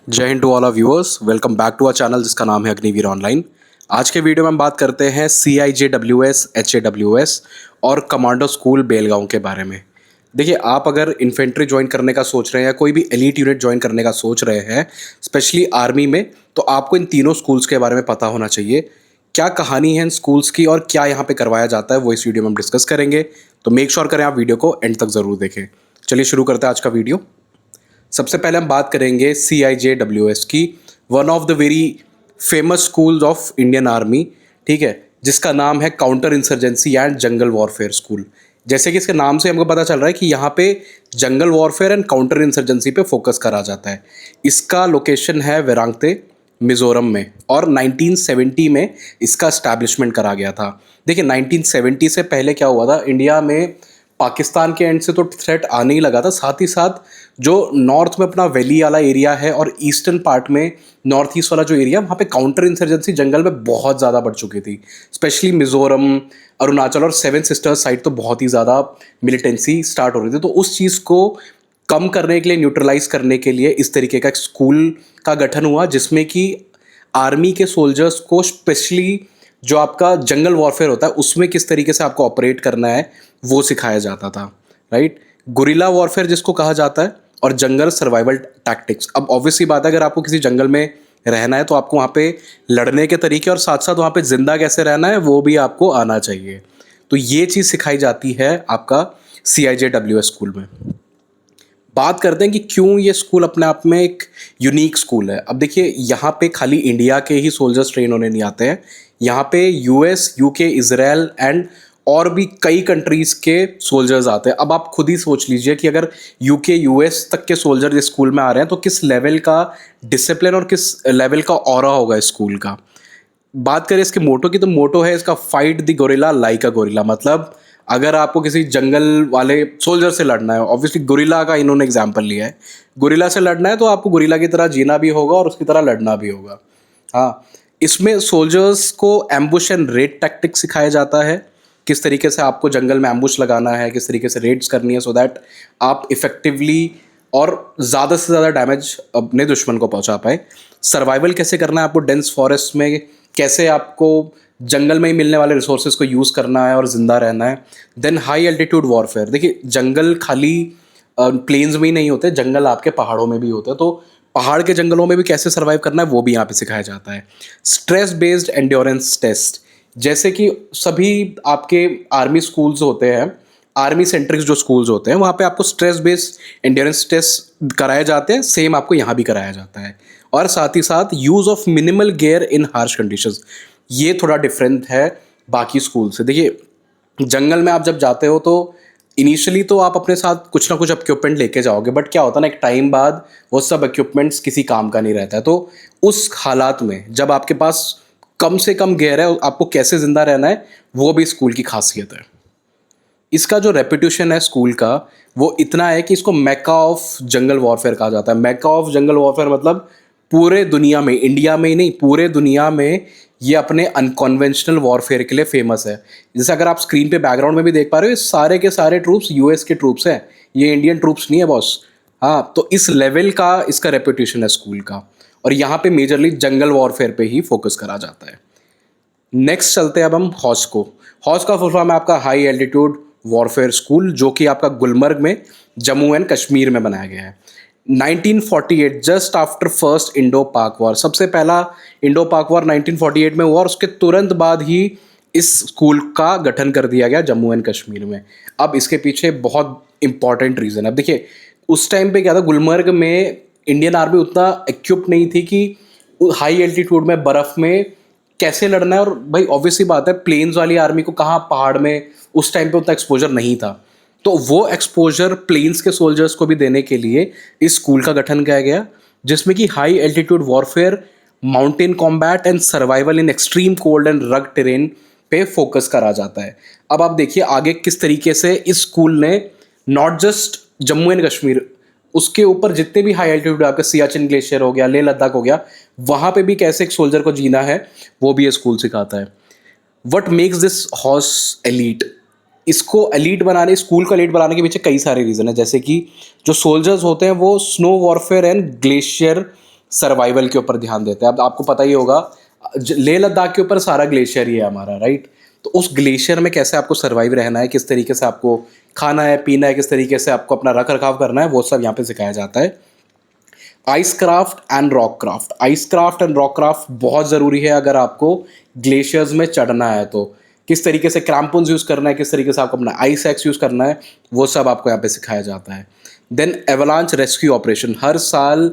जय Hind to all our viewers. Welcome back to our channel जिसका नाम है अग्निवीर ऑनलाइन। आज के वीडियो में हम बात करते हैं CIJWS HAWS और कमांडो स्कूल बेलगांव के बारे में। देखिए, आप अगर इन्फेंट्री ज्वाइन करने का सोच रहे हैं या कोई भी एलीट यूनिट ज्वाइन करने का सोच रहे हैं, स्पेशली आर्मी में, तो आपको इन तीनों स्कूल्स के बारे में पता होना चाहिए। क्या कहानी है इन स्कूल्स की और क्या यहाँ पे करवाया जाता है, वो इस वीडियो में हम डिस्कस करेंगे। तो मेक श्योर करें आप वीडियो को एंड तक ज़रूर देखें। चलिए शुरू करते हैं आज का वीडियो। सबसे पहले हम बात करेंगे CIJWS की, one of the very famous schools of Indian army, ठीक है, जिसका नाम है counter insurgency and jungle warfare school. जैसे कि इसके नाम से हमको पता चल रहा है कि यहाँ पे जंगल वॉरफेयर एंड काउंटर इंसर्जेंसी पे फोकस करा जाता है। इसका लोकेशन है वेरांगते, मिज़ोरम में, और 1970 में इसका इस्टेब्लिशमेंट करा गया था। देखिए, 1970 से पहले क्या हुआ था, इंडिया में पाकिस्तान के एंड से तो थ्रेट आने ही लगा था, साथ ही साथ जो नॉर्थ में अपना वैली वाला एरिया है और ईस्टर्न पार्ट में नॉर्थ ईस्ट वाला जो एरिया, वहाँ पे काउंटर इंसर्जेंसी जंगल में बहुत ज़्यादा बढ़ चुकी थी। स्पेशली मिज़ोरम, अरुणाचल और सेवन सिस्टर्स साइड तो बहुत ही ज़्यादा मिलिटेंसी स्टार्ट हो रही थी। तो उस चीज़ को कम करने के लिए, न्यूट्रलाइज करने के लिए इस तरीके का एक स्कूल का गठन हुआ, जिसमें कि आर्मी के सोल्जर्स को स्पेशली जो आपका जंगल वॉरफेयर होता है उसमें किस तरीके से आपको ऑपरेट करना है वो सिखाया जाता था, राइट। गुरिल्ला वॉरफेयर जिसको कहा जाता है, और जंगल सर्वाइवल टैक्टिक्स। अब ऑब्वियसली बात है, अगर आपको किसी जंगल में रहना है तो आपको वहाँ पे लड़ने के तरीके और साथ साथ वहाँ पे जिंदा कैसे रहना है वो भी आपको आना चाहिए। तो ये चीज़ सिखाई जाती है आपका CIJWS स्कूल में। बात करते हैं कि क्यों ये स्कूल अपने आप में एक यूनिक स्कूल है। अब देखिए, यहाँ पे खाली इंडिया के ही सोल्जर्स ट्रेन होने नहीं आते हैं, यहाँ पे US, UK, इजराइल एंड और भी कई कंट्रीज़ के सोल्जर्स आते हैं। अब आप खुद ही सोच लीजिए कि अगर UK, US तक के सोल्जर इस स्कूल में आ रहे हैं तो किस लेवल का डिसिप्लिन और किस लेवल का ऑरा होगा इस स्कूल का। बात करें इसके मोटो की, तो मोटो है इसका fight the gorilla like a gorilla. मतलब अगर आपको किसी जंगल वाले सोल्जर से लड़ना है, ऑब्वियसली गोरिल्ला का इन्होंने एग्जाम्पल लिया है, गोरिल्ला से लड़ना है तो आपको गोरिल्ला की तरह जीना भी होगा और उसकी तरह लड़ना भी होगा। हाँ, इसमें सोल्जर्स को एम्बुश एंड रेड टैक्टिक सिखाया जाता है, किस तरीके से आपको जंगल में एम्बुश लगाना है, किस तरीके से रेड्स करनी है, सो दैट आप इफेक्टिवली और ज़्यादा से ज़्यादा डैमेज अपने दुश्मन को पहुंचा पाए। सर्वाइवल कैसे करना है आपको डेंस फॉरेस्ट में, कैसे आपको जंगल में ही मिलने वाले रिसोर्सेज को यूज़ करना है और ज़िंदा रहना है। Then high altitude warfare. देखिए, जंगल खाली प्लेन्स में ही नहीं होते, जंगल आपके पहाड़ों में भी होते हैं, तो पहाड़ के जंगलों में भी कैसे सर्वाइव करना है वो भी यहाँ पे सिखाया जाता है। स्ट्रेस बेस्ड एंड्योरेंस टेस्ट, जैसे कि सभी आपके आर्मी स्कूल्स होते हैं, आर्मी सेंट्रिक जो स्कूल्स होते हैं, वहाँ पे आपको स्ट्रेस बेस्ड एंड्योरेंस टेस्ट कराए जाते हैं, सेम आपको यहाँ भी कराया जाता है। और साथ ही साथ use of minimal gear in harsh conditions, ये थोड़ा डिफरेंट है बाकी स्कूल से। देखिए, जंगल में आप जब जाते हो तो इनिशियली तो आप अपने साथ कुछ ना कुछ इक्विपमेंट लेके जाओगे, बट क्या होता है ना, एक टाइम बाद वो सब इक्विपमेंट्स किसी काम का नहीं रहता है। तो उस हालात में जब आपके पास कम से कम गियर है, आपको कैसे ज़िंदा रहना है वो भी स्कूल की खासियत है। इसका जो रेपुटेशन है स्कूल का, वो इतना है कि इसको मैका ऑफ जंगल वॉरफेयर कहा जाता है। मैका ऑफ जंगल वॉरफेयर मतलब पूरे दुनिया में, इंडिया में ही नहीं, पूरे दुनिया में ये अपने अनकन्वेंशनल वॉरफेयर के लिए फेमस है। जैसे अगर आप स्क्रीन पे बैकग्राउंड में भी देख पा रहे हो, ये सारे के सारे ट्रूप्स US के ट्रूप्स हैं, ये इंडियन ट्रूप्स नहीं है बॉस। हाँ, तो इस लेवल का इसका रेपुटेशन है स्कूल का, और यहाँ पे मेजरली जंगल वॉरफेयर पे ही फोकस करा जाता है। नेक्स्ट चलते हैं अब हम हॉस को। हॉस का फुल फॉर्म है आपका हाई एल्टीट्यूड वॉरफेयर स्कूल, जो कि आपका गुलमर्ग में, जम्मू एंड कश्मीर में बनाया गया है। 1948, जस्ट आफ्टर फर्स्ट इंडो पाक वॉर, सबसे पहला इंडो पाक वॉर 1948 में हुआ और उसके तुरंत बाद ही इस स्कूल का गठन कर दिया गया जम्मू एंड कश्मीर में। अब इसके पीछे बहुत इंपॉर्टेंट रीज़न है। अब देखिए, उस टाइम पे क्या था, गुलमर्ग में इंडियन आर्मी उतना इक्विप नहीं थी कि हाई एल्टीट्यूड में बर्फ़ में कैसे लड़ना है। और भाई ऑब्वियसली बात है, प्लेन्स वाली आर्मी को कहाँ पहाड़ में उस टाइम पे उतना एक्सपोजर नहीं था, तो वो एक्सपोजर प्लेन्स के सोल्जर्स को भी देने के लिए इस स्कूल का गठन किया गया, जिसमें कि high altitude warfare, mountain combat and survival in extreme cold and रग टेरेन पे फोकस करा जाता है। अब आप देखिए आगे किस तरीके से इस स्कूल ने not just Jammu and Kashmir, उसके ऊपर जितने भी हाई एल्टीट्यूड, आपका सियाचिन ग्लेशियर हो गया, लेह लद्दाख हो गया, वहाँ पे भी कैसे एक सोल्जर को जीना है वो भी ये स्कूल सिखाता है। What makes this horse elite, इसको एलीट बनाने, स्कूल को एलीट बनाने के पीछे कई सारे रीज़न है। जैसे कि जो सोल्जर्स होते हैं वो snow warfare and glacier survival के ऊपर ध्यान देते हैं। अब आपको पता ही होगा लेह लद्दाख के ऊपर सारा ग्लेशियर ही है हमारा, राइट। तो उस ग्लेशियर में कैसे आपको सर्वाइव रहना है, किस तरीके से आपको खाना है पीना है, किस तरीके से आपको अपना रख रखाव करना है, वो सब यहाँ पे सिखाया जाता है। Ice craft and rock craft, ice craft and rock craft बहुत ज़रूरी है अगर आपको ग्लेशियर्स में चढ़ना है। तो किस तरीके से क्रैम्पन्स यूज़ करना है, किस तरीके से आपको अपना आइस एक्स यूज़ करना है, वो सब आपको यहाँ पे सिखाया जाता है। देन एवलांच रेस्क्यू ऑपरेशन, हर साल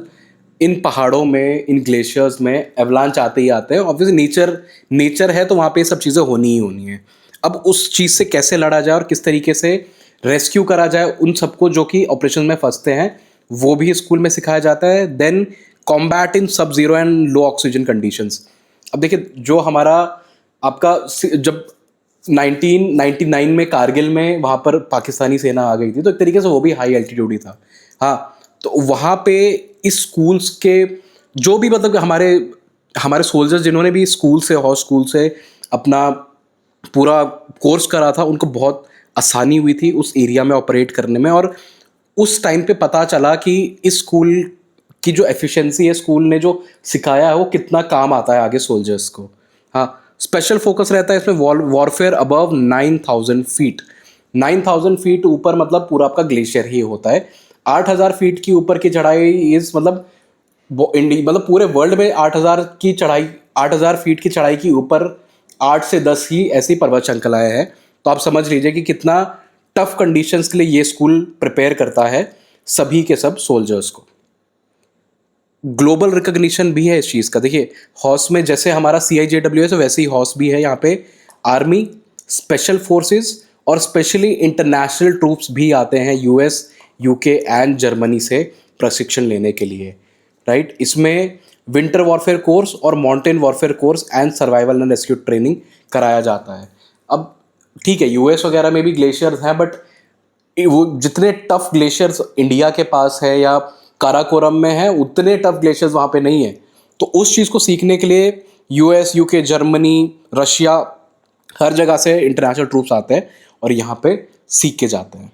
इन पहाड़ों में, इन ग्लेशियर्स में एवलांच आते ही आते हैं। ऑब्वियसली नेचर है तो वहाँ पे ये सब चीज़ें होनी ही होनी है। अब उस चीज़ से कैसे लड़ा जाए और किस तरीके से रेस्क्यू करा जाए उन सबको जो कि ऑपरेशन में फंसते हैं, वो भी स्कूल में सिखाया जाता है। देन कॉम्बैट इन सब zero and low oxygen conditions. अब देखिए जो हमारा आपका जब 1999 में कारगिल में वहाँ पर पाकिस्तानी सेना आ गई थी, तो एक तरीके से वो भी हाई एल्टीट्यूड ही था। हाँ, तो वहाँ पे इस स्कूल्स के जो भी मतलब हमारे सोल्जर्स जिन्होंने भी स्कूल से हॉस स्कूल से अपना पूरा कोर्स करा था, उनको बहुत आसानी हुई थी उस एरिया में ऑपरेट करने में। और उस टाइम पे पता चला कि इस स्कूल की जो एफिशिएंसी है, स्कूल ने जो सिखाया है वो कितना काम आता है आगे सोल्जर्स को। हाँ, स्पेशल फोकस रहता है इसमें वॉरफेयर अबव 9000 फीट। 9000 फीट ऊपर मतलब पूरा आपका ग्लेशियर ही होता है। 8000 फीट की ऊपर की चढ़ाई इस मतलब पूरे वर्ल्ड में 8000 फीट की चढ़ाई की ऊपर 8 से 10 ही ऐसी पर्वत श्रृंखलाएं हैं। तो आप समझ लीजिए कि कितना टफ कंडीशंस के लिए ये स्कूल प्रिपेयर करता है सभी के सब सोल्जर्स को। ग्लोबल रिकॉग्निशन भी है इस चीज़ का। देखिए हॉस में जैसे हमारा CIJWS है, वैसे ही हॉस भी है। यहाँ पे आर्मी, स्पेशल फोर्सेस और स्पेशली इंटरनेशनल ट्रूप्स भी आते हैं US, UK एंड जर्मनी से प्रशिक्षण लेने के लिए, राइट। इसमें विंटर वॉरफेयर कोर्स और mountain warfare course and survival and rescue training कराया जाता है। अब ठीक है, US वगैरह में भी ग्लेशियर्स हैं, बट वो जितने टफ ग्लेशियर्स इंडिया के पास है या काराकोरम में है, उतने टफ ग्लेशियर्स वहाँ पे नहीं है। तो उस चीज़ को सीखने के लिए US, UK, जर्मनी, रशिया, हर जगह से इंटरनेशनल ट्रूप्स आते हैं और यहाँ पे सीख के जाते हैं।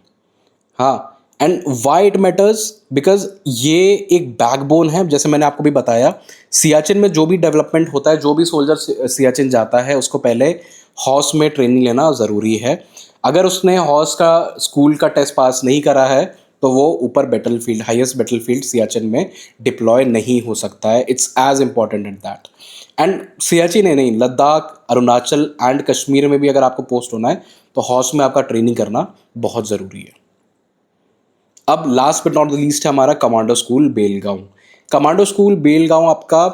हाँ, and why it matters, because ये एक बैकबोन है। जैसे मैंने आपको भी बताया, सियाचिन में जो भी डेवलपमेंट होता है, जो भी सोल्जर सियाचिन जाता है, उसको पहले हॉस में ट्रेनिंग लेना ज़रूरी है। अगर उसने हॉस का स्कूल का टेस्ट पास नहीं करा है तो वो ऊपर बैटलफील्ड, हाईएस्ट बैटलफील्ड सियाचिन में डिप्लॉय नहीं हो सकता है। It's as important at that. And Siachen है नहीं, लद्दाख, अरुणाचल एंड कश्मीर में भी अगर आपको पोस्ट होना है तो हॉस में आपका ट्रेनिंग करना बहुत ज़रूरी है। अब last but not the least है हमारा commando school Belgaum. Commando school Belgaum आपका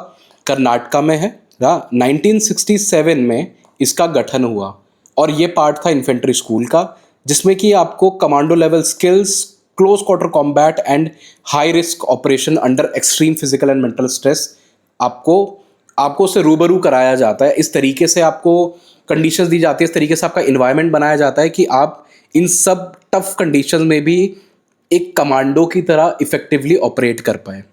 कर्नाटका में है। 1967 में इसका गठन हुआ और ये पार्ट था इन्फेंट्री स्कूल का, जिसमें कि आपको commando level skills, close quarter combat and high risk operation under extreme physical and mental stress आपको उससे रूबरू कराया जाता है। इस तरीके से आपको कंडीशंस दी जाती है, इस तरीके से आपका इन्वायरमेंट बनाया जाता है कि आप इन सब टफ कंडीशंस में भी एक कमांडो की तरह इफेक्टिवली ऑपरेट कर पाए।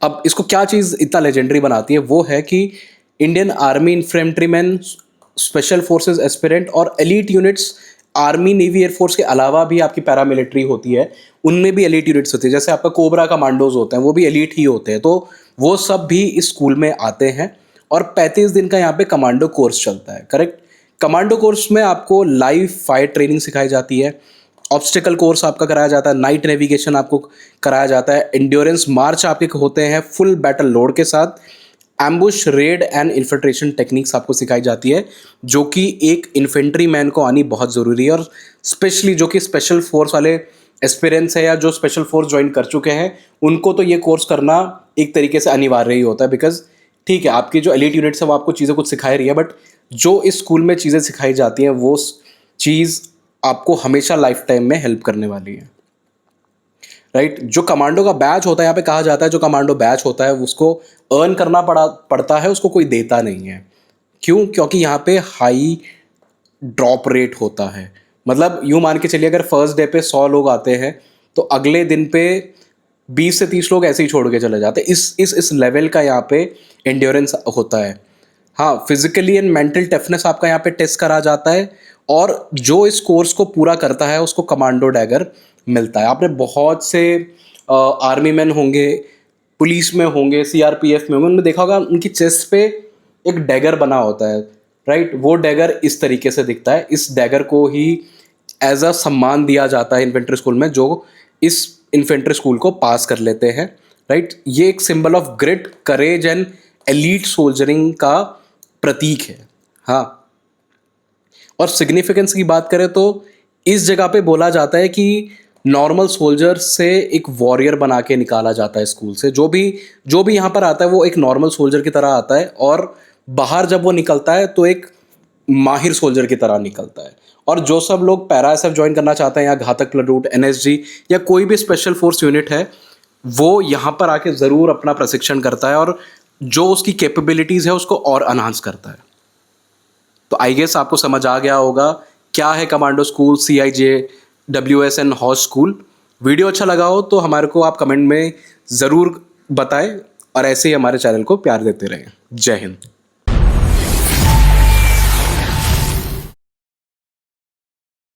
अब इसको क्या चीज़ इतना लेजेंडरी बनाती है, वो है कि Indian army infantryman, special forces aspirant और elite units, army navy air force के अलावा भी आपकी पैरामिलिट्री होती है, उनमें भी एलीट यूनिट्स होती है। जैसे आपका कोबरा कमांडोज होते हैं, वो भी एलीट ही होते हैं। तो वो सब भी इस स्कूल में आते हैं और 35 दिन का यहाँ पे कमांडो कोर्स चलता है, करेक्ट। कमांडो कोर्स में आपको लाइव फायर ट्रेनिंग सिखाई जाती है, ऑब्स्टिकल कोर्स आपका कराया जाता है, नाइट नेविगेशन आपको कराया जाता है, एंड्योरेंस मार्च आपके होते हैं फुल बैटल लोड के साथ, ambush, red and infiltration techniques आपको सिखाई जाती है, जो कि एक इन्फेंट्री मैन को आनी बहुत ज़रूरी है। और स्पेशली जो कि स्पेशल फोर्स वाले एस्पिरेंट्स है या जो स्पेशल फोर्स ज्वाइन कर चुके हैं, उनको तो ये कोर्स करना एक तरीके से अनिवार्य ही होता है। बिकॉज ठीक है, आपकी जो एलीट यूनिट्स है वो आपको चीज़ें कुछ सिखाई रही है, बट जो इस स्कूल में चीज़ें सिखाई जाती हैं वो चीज़ आपको हमेशा लाइफ टाइम में हेल्प करने वाली है, राइट। जो कमांडो का बैच होता है, यहाँ पे कहा जाता है जो कमांडो बैच होता है उसको अर्न करना पड़ता है, उसको कोई देता नहीं है। क्यों? क्योंकि यहाँ पे हाई ड्रॉप रेट होता है। मतलब यूँ मान के चलिए, अगर फर्स्ट डे पे 100 लोग आते हैं तो अगले दिन पे 20 से 30 लोग ऐसे ही छोड़ के चले जाते हैं। इस लेवल का यहाँ पे एंड्योरेंस होता है। हाँ, फिजिकली एंड मेंटल टफनेस आपका यहाँ पे टेस्ट करा जाता है और जो इस कोर्स को पूरा करता है उसको कमांडो डैगर मिलता है। आपने बहुत से आर्मी मैन होंगे पुलिस में होंगे, सीआरपीएफ में होंगे, उनमें देखा होगा उनकी चेस्ट पे एक डैगर बना होता है, राइट। वो डैगर इस तरीके से दिखता है। इस डैगर को ही एज अ सम्मान दिया जाता है इन्फेंट्री स्कूल में, जो इस इन्फेंट्री स्कूल को पास कर लेते हैं, राइट। ये एक symbol of grit, courage and elite soldiering का प्रतीक है। हाँ, और सिग्निफिकेंस की बात करें तो इस जगह पे बोला जाता है कि नॉर्मल सोल्जर से एक वॉरियर बना के निकाला जाता है स्कूल से। जो भी यहाँ पर आता है वो एक नॉर्मल सोल्जर की तरह आता है, और बाहर जब वो निकलता है तो एक माहिर सोल्जर की तरह निकलता है। और जो सब लोग पैरा एसएफ ज्वाइन करना चाहते हैं, या घातक प्लाटून, एनएसजी, या कोई भी स्पेशल फोर्स यूनिट है, वो यहाँ पर आके ज़रूर अपना प्रशिक्षण करता है, और जो उसकी कैपेबिलिटीज़ है उसको और अनहांस करता है। तो आई गेस आपको समझ आ गया होगा क्या है commando school, CIJWS and horse school. Video अच्छा लगा हो तो हमारे को आप कमेंट में ज़रूर बताएं, और ऐसे ही हमारे चैनल को प्यार देते रहें। जय हिंद।